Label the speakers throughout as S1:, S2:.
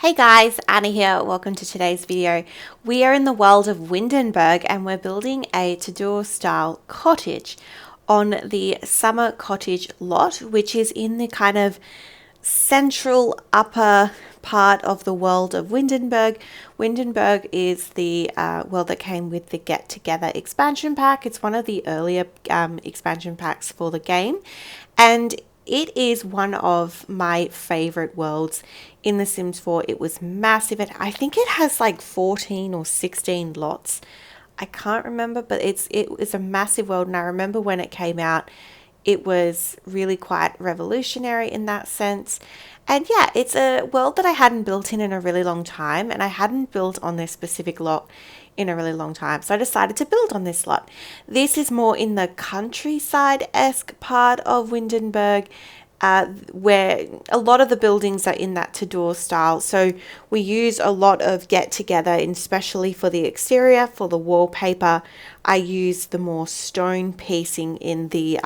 S1: Hey guys, Anna here. Welcome to today's video. We are in the world of Windenburg and we're building a Tudor style cottage on the summer cottage lot, which is in the kind of central upper part of the world of Windenburg. Windenburg is the world that came with the Get Together expansion pack. It's one of the earlier expansion packs for the game, and it is one of my favorite worlds in The Sims 4. It was massive. I think it has like 14 or 16 lots. I can't remember, but it was a massive world, and I remember when it came out, it was really quite revolutionary in that sense. And yeah, it's a world that I hadn't built in a really long time, and I hadn't built on this specific lot in a really long time. So I decided to build on this lot. This is more in the countryside-esque part of Windenburg, where a lot of the buildings are in that Tudor style. So we use a lot of Get Together, especially for the exterior. For the wallpaper, I use the more stone piecing in the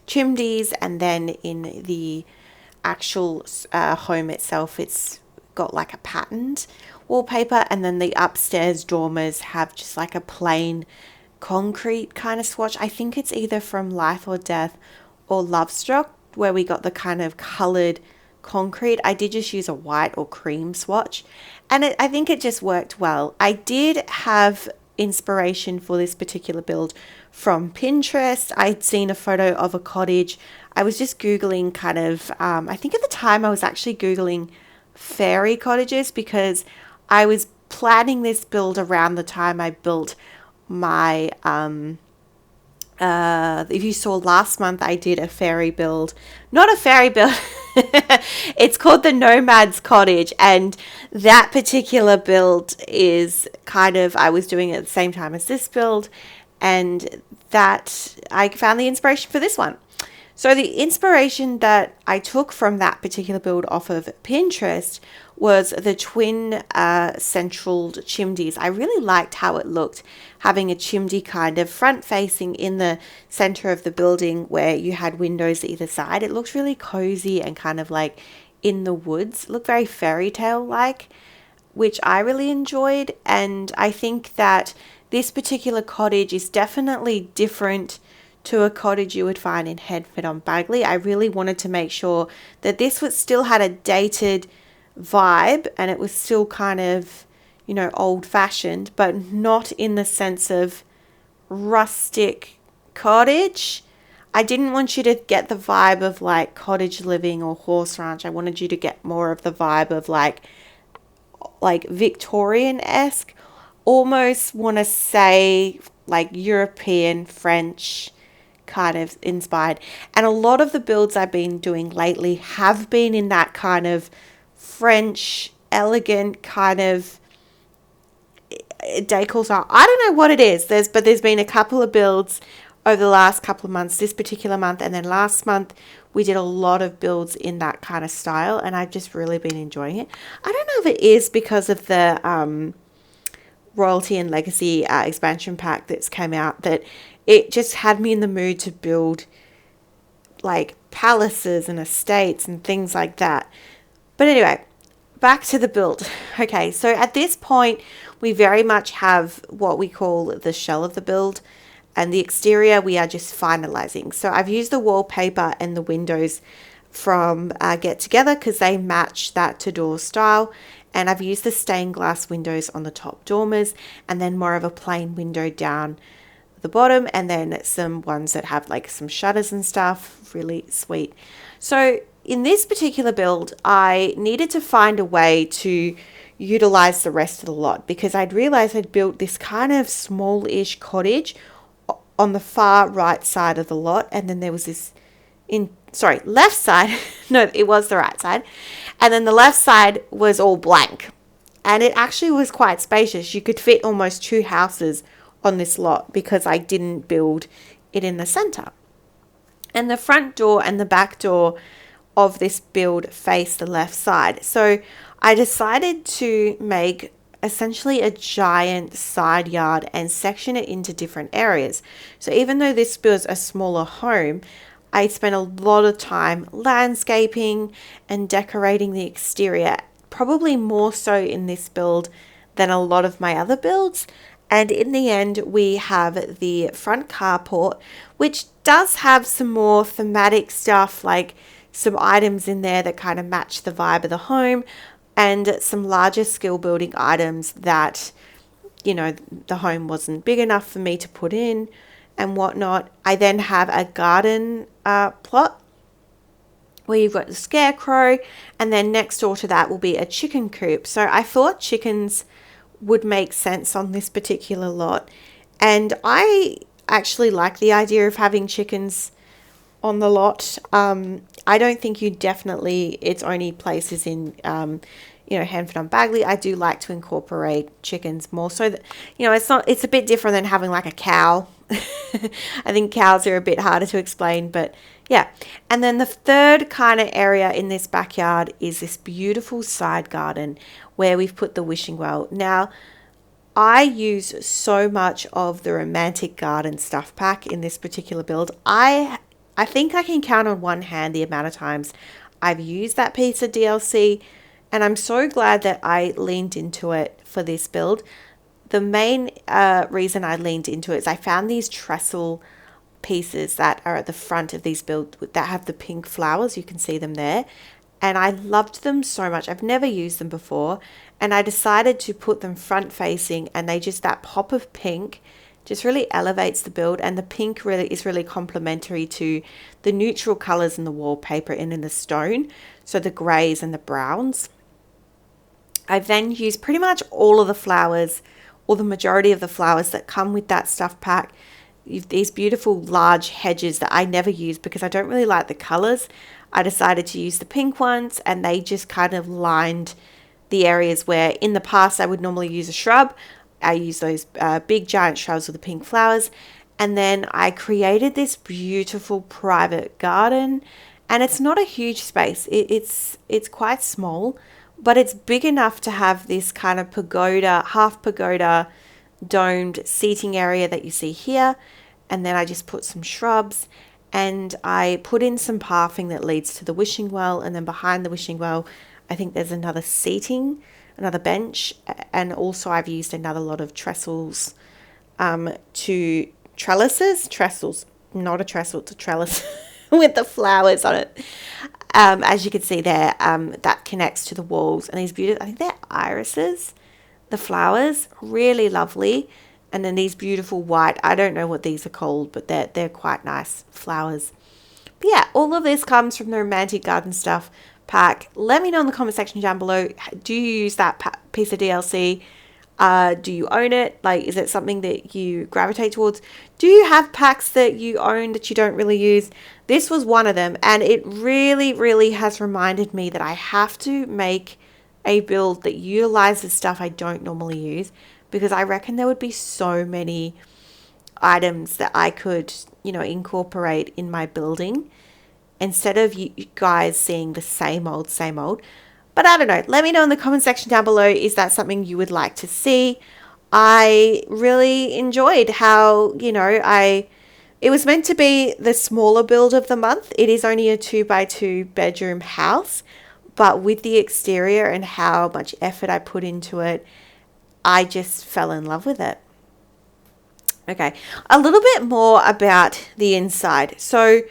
S1: chimneys, and then in the actual home itself, it's got like a patterned wallpaper, and then the upstairs dormers have just like a plain concrete kind of swatch. I think it's either from Life or Death or Lovestruck, where we got the kind of colored concrete. I did just use a white or cream swatch, and I think it just worked well. I did have inspiration for this particular build from Pinterest. I'd seen a photo of a cottage. I was just Googling kind of, I think at the time I was actually Googling fairy cottages, because I was planning this build around the time I built my, if you saw last month, I did a fairy build. Not a fairy build. It's called the Nomad's Cottage, and that particular build is kind of, I was doing it at the same time as this build, and that I found the inspiration for this one. So the inspiration that I took from that particular build off of Pinterest was the twin central chimneys. I really liked how it looked, having a chimney kind of front facing in the center of the building where you had windows either side. It looked really cozy and kind of like in the woods. It looked very fairy tale like, which I really enjoyed. And I think that this particular cottage is definitely different to a cottage you would find in Headford on Bagley. I really wanted to make sure that this was still had a dated vibe, and it was still kind of, you know, old fashioned, but not in the sense of rustic cottage. I didn't want you to get the vibe of like cottage living or horse ranch. I wanted you to get more of the vibe of like Victorian-esque, almost want to say like European, French kind of inspired. And a lot of the builds I've been doing lately have been in that kind of French, elegant kind of decor style. I don't know what it is. There's been a couple of builds over the last couple of months, this particular month, and then last month we did a lot of builds in that kind of style, and I've just really been enjoying it. I don't know if it is because of the Royalty and Legacy expansion pack that's came out, that it just had me in the mood to build like palaces and estates and things like that. But anyway, back to the build. Okay, so at this point, we very much have what we call the shell of the build, and the exterior we are just finalizing. So I've used the wallpaper and the windows from Get Together because they match that Tudor style, and I've used the stained glass windows on the top dormers, and then more of a plain window down the bottom, and then some ones that have like some shutters and stuff. Really sweet. So in this particular build, I needed to find a way to utilize the rest of the lot, because I'd realized I'd built this kind of small-ish cottage on the far right side of the lot, and then there was this left side. No, it was the right side, and then the left side was all blank, and it actually was quite spacious. You could fit almost two houses on this lot because I didn't build it in the center. And the front door and the back door of this build face the left side. So I decided to make essentially a giant side yard and section it into different areas. So even though this builds a smaller home, I spent a lot of time landscaping and decorating the exterior probably more so in this build than a lot of my other builds. And in the end, we have the front carport, which does have some more thematic stuff, like some items in there that kind of match the vibe of the home, and some larger skill building items that, you know, the home wasn't big enough for me to put in and whatnot. I then have a garden plot where you've got the scarecrow, and then next door to that will be a chicken coop. So I thought chickens would make sense on this particular lot, and I actually like the idea of having chickens on the lot. I don't think its only place is in Hanford on Bagley. I do like to incorporate chickens more so that, it's a bit different than having like a cow. I think cows are a bit harder to explain, but yeah. And then the third kind of area in this backyard is this beautiful side garden where we've put the wishing well. Now, I use so much of the romantic garden stuff pack in this particular build. I think I can count on one hand the amount of times I've used that piece of DLC, and I'm so glad that I leaned into it for this build. The main reason I leaned into it is I found these trestle pieces that are at the front of these builds that have the pink flowers. You can see them there. And I loved them so much. I've never used them before. And I decided to put them front facing, and that pop of pink just really elevates the build. And the pink really is really complementary to the neutral colors in the wallpaper and in the stone. So the grays and the browns. I then used pretty much all of the flowers, or the majority of the flowers that come with that stuff pack. These beautiful large hedges that I never use because I don't really like the colors. I decided to use the pink ones, and they just kind of lined the areas where in the past I would normally use a shrub. I use those big giant shrubs with the pink flowers. And then I created this beautiful private garden, and it's not a huge space. It's quite small, but it's big enough to have this kind of half pagoda domed seating area that you see here. And then I just put some shrubs, and I put in some pathing that leads to the wishing well. And then behind the wishing well, I think there's another bench. And also I've used another lot of trestles trestles, not a trestle, it's a trellis with the flowers on it. As you can see there, that connects to the walls. And these beautiful, I think they're irises, the flowers, really lovely. And then these beautiful white, I don't know what these are called, but they're quite nice flowers. But yeah, all of this comes from the Romantic Garden Stuff pack. Let me know in the comment section down below, do you use that piece of DLC? Do you own it? Like, is it something that you gravitate towards? Do you have packs that you own that you don't really use? This was one of them, and it really, really has reminded me that I have to make a build that utilizes stuff I don't normally use, because I reckon there would be so many items that I could, incorporate in my building instead of you guys seeing the same old. But I don't know. Let me know in the comment section down below, is that something you would like to see? I really enjoyed how, it was meant to be the smaller build of the month. It is only a 2x2 bedroom house, but with the exterior and how much effort I put into it, I just fell in love with it. Okay, a little bit more about the inside. So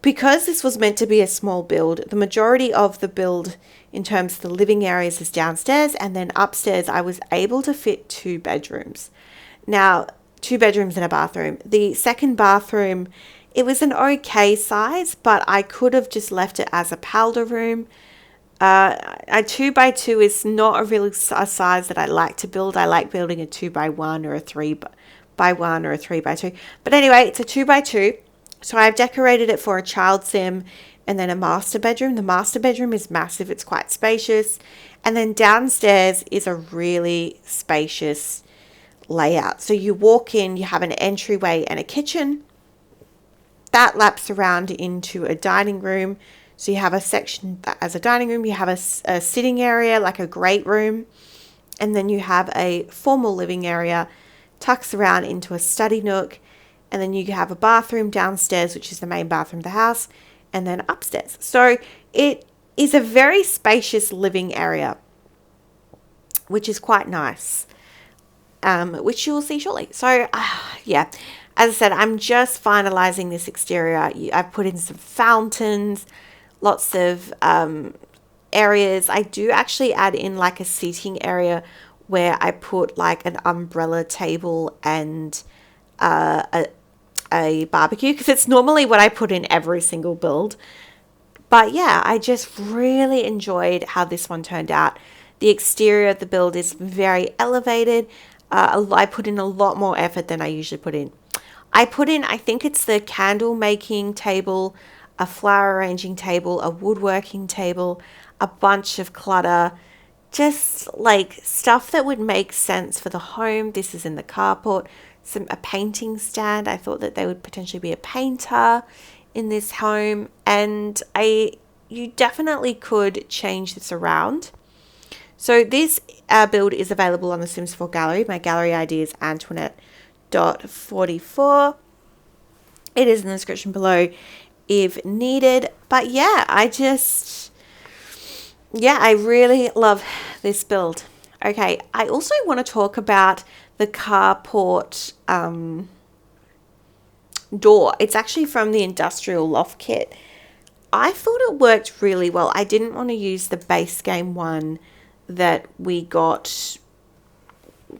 S1: because this was meant to be a small build, the majority of the build in terms of the living areas is downstairs, and then upstairs I was able to fit 2 bedrooms. Now, 2 bedrooms and a bathroom. The second bathroom, it was an okay size, but I could have just left it as a powder room. A 2x2 is not a size that I like to build. I like building a 2x1 or a 3x1 or a 3x2. But anyway, it's a 2x2. So I've decorated it for a child sim and then a master bedroom. The master bedroom is massive. It's quite spacious. And then downstairs is a really spacious layout. So you walk in, you have an entryway and a kitchen. That laps around into a dining room. So you have a section as a dining room. You have a sitting area, like a great room. And then you have a formal living area, tucks around into a study nook. And then you have a bathroom downstairs, which is the main bathroom of the house, and then upstairs. So it is a very spacious living area. which is quite nice, which you'll see shortly. So yeah, as I said, I'm just finalizing this exterior. I've put in some fountains, lots of areas. I do actually add in like a seating area where I put like an umbrella table and a barbecue, because it's normally what I put in every single build. But yeah, I just really enjoyed how this one turned out. The exterior of the build is very elevated. I put in a lot more effort than I usually put in. I put in, I think it's the candle making table, a flower arranging table, a woodworking table, a bunch of clutter, just like stuff that would make sense for the home. This is in the carport. A painting stand. I thought that there would potentially be a painter in this home, and you definitely could change this around. So this build is available on the Sims 4 gallery. My gallery ID is Antoinette.44. It is in the description below if needed. But yeah, I really love this build. Okay, I also want to talk about the carport door. It's actually from the industrial loft kit. I thought it worked really well. I didn't want to use the base game one that we got,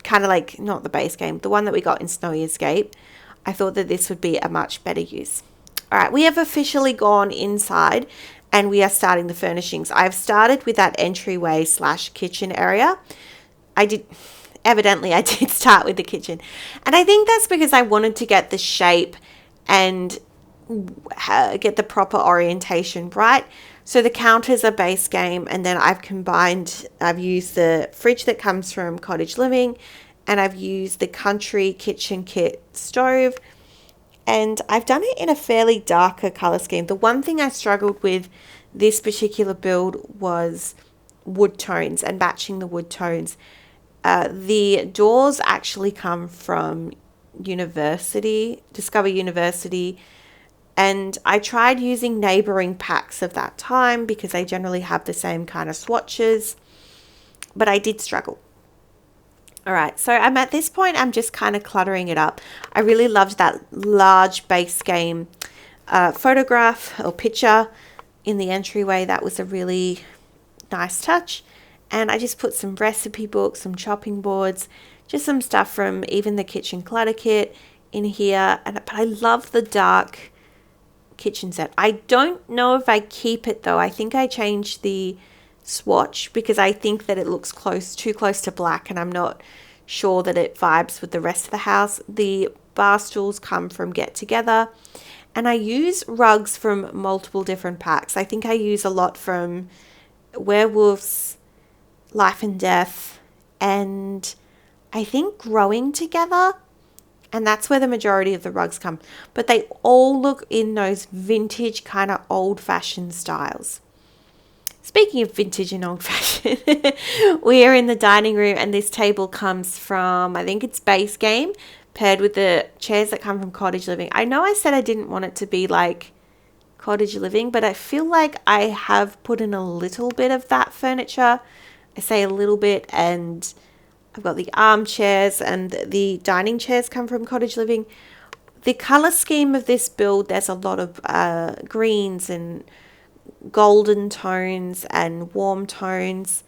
S1: kind of like, not the base game, the one that we got in Snowy Escape. I thought that this would be a much better use. All right, we have officially gone inside and we are starting the furnishings. I've started with that entryway / kitchen area. I did start with the kitchen. And I think that's because I wanted to get the shape and get the proper orientation right. So the counters are base game, and then I've used the fridge that comes from Cottage Living, and I've used the country kitchen kit stove, and I've done it in a fairly darker color scheme. The one thing I struggled with this particular build was wood tones and matching the wood tones. The doors actually come from Discover University, and I tried using neighboring packs of that time because they generally have the same kind of swatches, but I did struggle. All right, so I'm at this point, I'm just kind of cluttering it up. I really loved that large base game photograph or picture in the entryway. That was a really nice touch. And I just put some recipe books, some chopping boards, just some stuff from even the kitchen clutter kit in here. But I love the dark kitchen set. I don't know if I keep it though. I think I changed the swatch because I think that it looks too close to black, and I'm not sure that it vibes with the rest of the house. The bar stools come from Get Together, and I use rugs from multiple different packs. I think I use a lot from Werewolves, Life and Death, and I think Growing Together, and that's where the majority of the rugs come. But they all look in those vintage kind of old-fashioned styles. Speaking of vintage and old-fashioned, we are in the dining room, and this table comes from, I think it's Base Game, paired with the chairs that come from Cottage Living. I know I said I didn't want it to be like Cottage Living, but I feel like I have put in a little bit of that furniture. I say a little bit, and I've got the armchairs, and the dining chairs come from Cottage Living. The color scheme of this build, there's a lot of greens and golden tones and warm tones.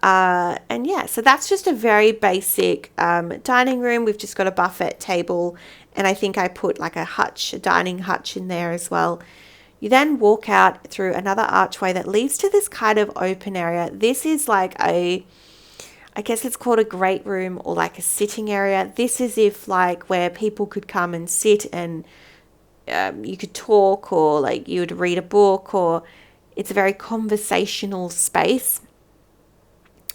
S1: And yeah, so that's just a very basic dining room. We've just got a buffet table, and I think I put like a dining hutch in there as well. You then walk out through another archway that leads to this kind of open area. This is like I guess it's called a great room or like a sitting area. This is if like where people could come and sit and you could talk, or like you would read a book, or it's a very conversational space.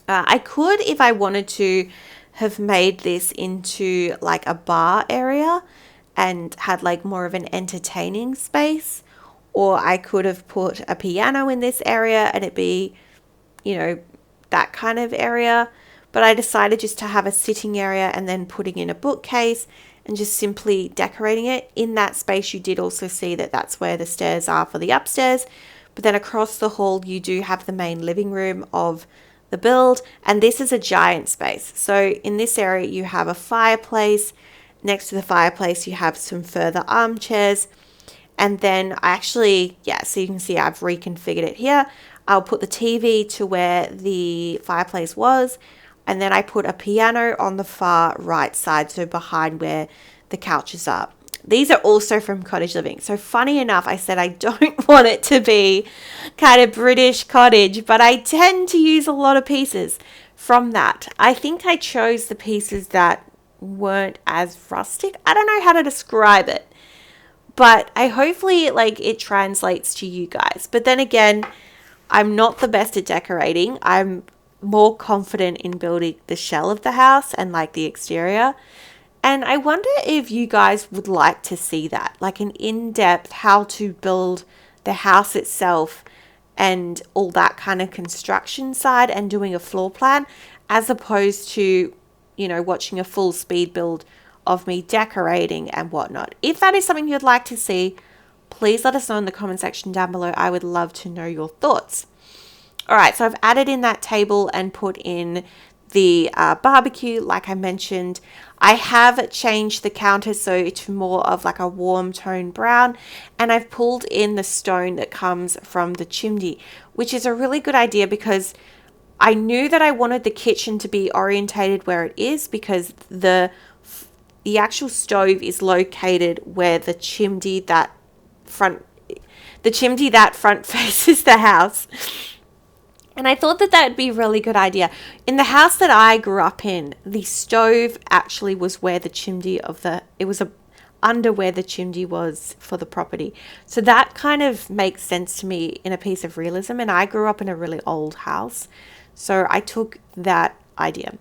S1: I could, if I wanted to, have made this into like a bar area and had like more of an entertaining space, or I could have put a piano in this area and it be, that kind of area. But I decided just to have a sitting area and then putting in a bookcase and just simply decorating it. In that space, you did also see that that's where the stairs are for the upstairs. But then across the hall, you do have the main living room of the build. And this is a giant space. So in this area, you have a fireplace. Next to the fireplace, you have some further armchairs. And then I actually, so you can see I've reconfigured it here. I'll put the TV to where the fireplace was. And then I put a piano on the far right side, so behind where the couches are. These are also from Cottage Living. So funny enough, I said I don't want it to be kind of British cottage, but I tend to use a lot of pieces from that. I think I chose the pieces that weren't as rustic. I don't know how to describe it, but I hopefully it translates to you guys. But then again, I'm not the best at decorating. I'm more confident in building the shell of the house and the exterior. And I wonder if you guys would like to see that, an in-depth how to build the house itself and all that kind of construction side and doing a floor plan, as opposed to, watching a full speed build of me decorating and whatnot. If that is something you'd like to see, please let us know in the comment section down below. I would love to know your thoughts. All right, so I've added in that table and put in the barbecue, like I mentioned. I have changed the counter so to more of a warm tone brown, and I've pulled in the stone that comes from the chimney, which is a really good idea because I knew that I wanted the kitchen to be orientated where it is, because the actual stove is located where the chimney that front faces the house. And I thought that would be a really good idea. In the house that I grew up in, the stove actually was where the chimney under where the chimney was for the property. So that kind of makes sense to me in a piece of realism. And I grew up in a really old house, so I took that idea.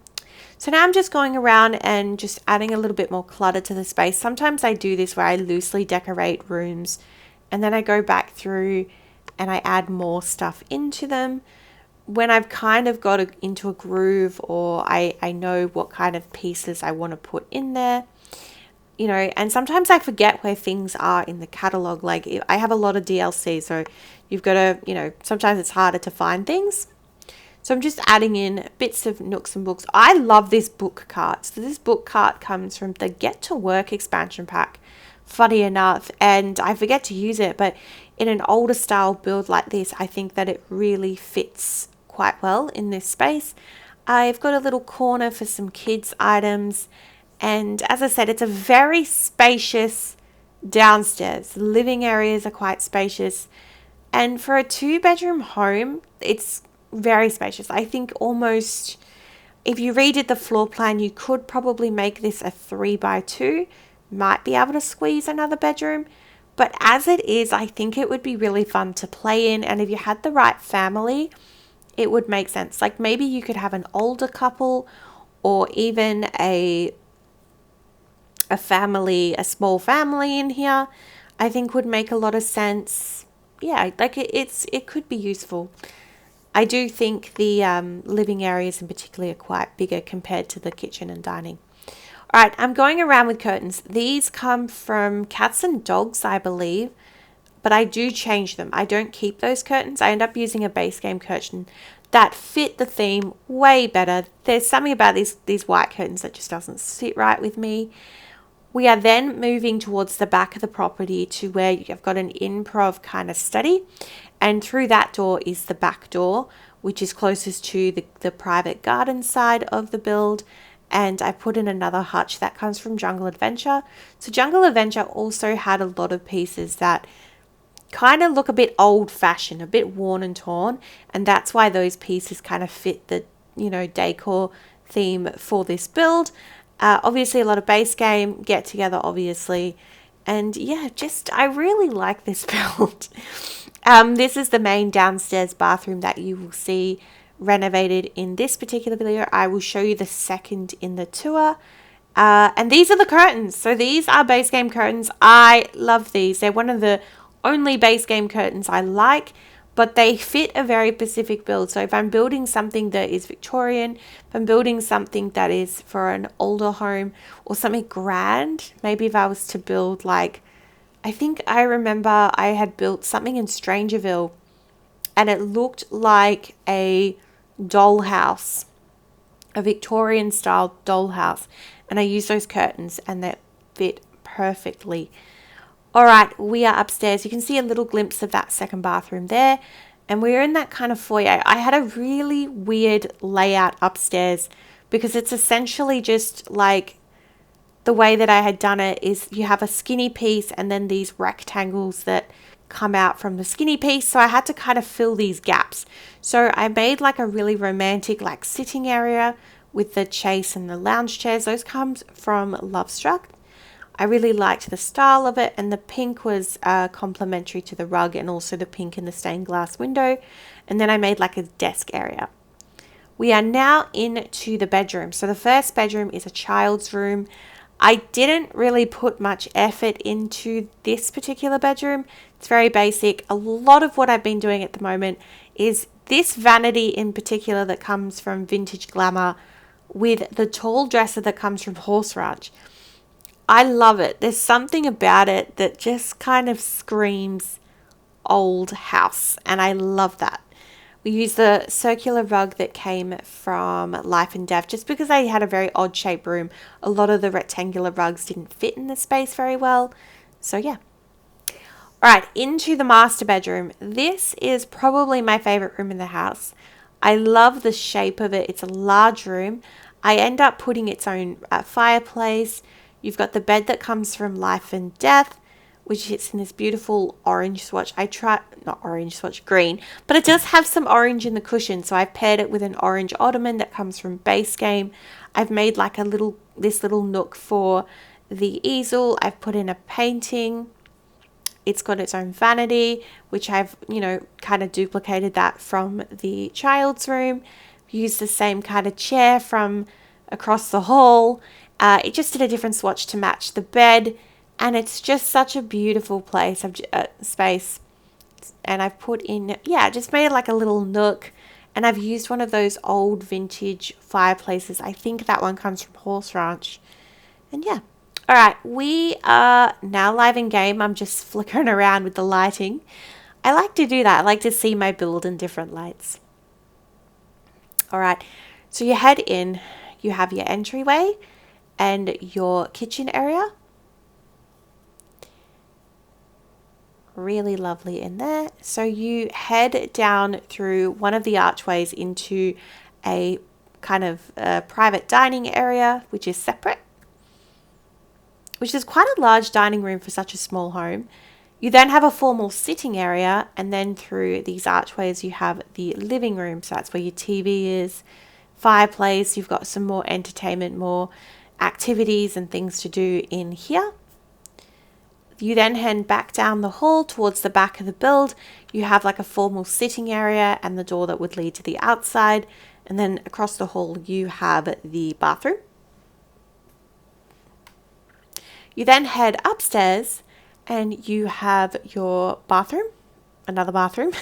S1: So now I'm just going around and just adding a little bit more clutter to the space. Sometimes I do this where I loosely decorate rooms and then I go back through and I add more stuff into them when I've kind of got into a groove, or I know what kind of pieces I want to put in there, and sometimes I forget where things are in the catalog. I have a lot of DLC, so you've got to, sometimes it's harder to find things. So I'm just adding in bits of nooks and books. I love this book cart. So this book cart comes from the Get to Work expansion pack, funny enough, and I forget to use it, but in an older style build like this, I think that it really fits quite well in this space. I've got a little corner for some kids items, and as I said, it's a very spacious downstairs. The living areas are quite spacious, and for a 2-bedroom home, it's very spacious. I think almost, if you redid the floor plan, you could probably make this a 3x2, might be able to squeeze another bedroom. But as it is, I think it would be really fun to play in, and if you had the right family, it would make sense. Maybe you could have an older couple, or even a family, a small family in here, I think would make a lot of sense. Yeah, it could be useful. I do think the living areas in particular are quite bigger compared to the kitchen and dining. All right, I'm going around with curtains. These come from Cats and Dogs, I believe, but I do change them. I don't keep those curtains. I end up using a base game curtain that fit the theme way better. There's something about these white curtains that just doesn't sit right with me. We are then moving towards the back of the property to where you've got an improv kind of study, and through that door is the back door, which is closest to the private garden side of the build. And I put in another hutch that comes from Jungle Adventure. So Jungle Adventure also had a lot of pieces that kind of look a bit old-fashioned, a bit worn and torn, and that's why those pieces kind of fit the decor theme for this build. Obviously a lot of base game, get together obviously, and yeah, I really like this build. This is the main downstairs bathroom that you will see renovated in this particular video. I will show you the second in the tour. And these are the curtains. So these are base game curtains. I love these. They're one of the only base game curtains I like, but they fit a very specific build. So if I'm building something that is Victorian, if I'm building something that is for an older home or something grand, maybe if I was to build I think I remember I had built something in Strangerville and it looked like a dollhouse, a Victorian style dollhouse, and I use those curtains and they fit perfectly. All right, we are upstairs. You can see a little glimpse of that second bathroom there, and we're in that kind of foyer. I had a really weird layout upstairs because it's essentially just like the way that I had done it is you have a skinny piece and then these rectangles that come out from the skinny piece. So I had to kind of fill these gaps. So I made like a really romantic like sitting area with the chase and the lounge chairs. Those comes from Lovestruck. I really liked the style of it, and the pink was complementary to the rug and also the pink in the stained glass window. And then I made like a desk area. We are now into the bedroom. So the first bedroom is a child's room. I didn't really put much effort into this particular bedroom. It's very basic. A lot of what I've been doing at the moment is this vanity in particular that comes from Vintage Glamour with the tall dresser that comes from Horse Ranch. I love it. There's something about it that just kind of screams old house, and I love that. We used the circular rug that came from Life and Death just because I had a very odd shaped room. A lot of the rectangular rugs didn't fit in the space very well. So yeah. All right, into the master bedroom. This is probably my favorite room in the house. I love the shape of it. It's a large room. I end up putting its own fireplace. You've got the bed that comes from Life and Death, which sits in this beautiful orange swatch. Green, but it does have some orange in the cushion. So I've paired it with an orange ottoman that comes from Base Game. I've made like this little nook for the easel. I've put in a painting. It's got its own vanity, which I've, kind of duplicated that from the child's room. Used the same kind of chair from across the hall. It just did a different swatch to match the bed. And it's just such a beautiful space. And I've put in, just made it like a little nook. And I've used one of those old vintage fireplaces. I think that one comes from Horse Ranch. And yeah. All right, we are now live in game. I'm just flickering around with the lighting. I like to do that. I like to see my build in different lights. All right, so you head in. You have your entryway and your kitchen area. Really lovely in there. So you head down through one of the archways into a kind of private dining area, which is separate, which is quite a large dining room for such a small home. You then have a formal sitting area, and then through these archways you have the living room. So that's where your TV is, fireplace. You've got some more entertainment, more activities and things to do in here. You then head back down the hall towards the back of the build. You have like a formal sitting area and the door that would lead to the outside. And then across the hall you have the bathroom. You then head upstairs and you have your bathroom, another bathroom.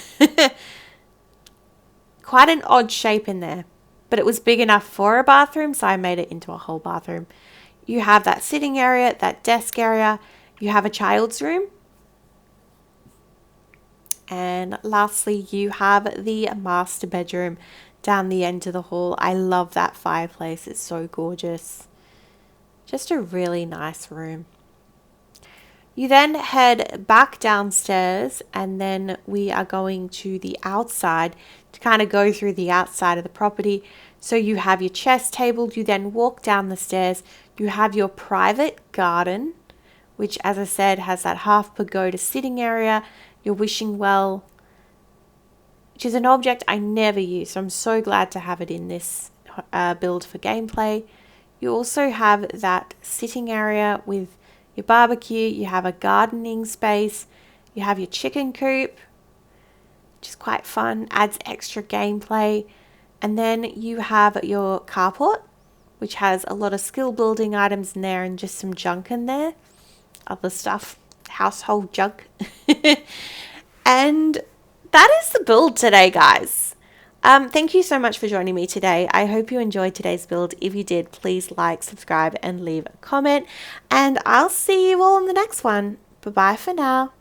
S1: Quite an odd shape in there, but it was big enough for a bathroom, so I made it into a whole bathroom. You have that sitting area, that desk area. You have a child's room. And lastly, you have the master bedroom down the end of the hall. I love that fireplace. It's so gorgeous. Just a really nice room. You then head back downstairs, and then we are going to the outside to kind of go through the outside of the property. So you have your chess table. You then walk down the stairs. You have your private garden, which, as I said, has that half pagoda sitting area, your wishing well, which is an object I never use. So I'm so glad to have it in this build for gameplay. You also have that sitting area with your barbecue. You have a gardening space. You have your chicken coop, which is quite fun, adds extra gameplay. And then you have your carport, which has a lot of skill building items in there and just some junk in there. Other stuff, household junk. And that is the build today, guys. Thank you so much for joining me today. I hope you enjoyed today's build. If you did, please like, subscribe, and leave a comment. And I'll see you all in the next one. Bye-bye for now.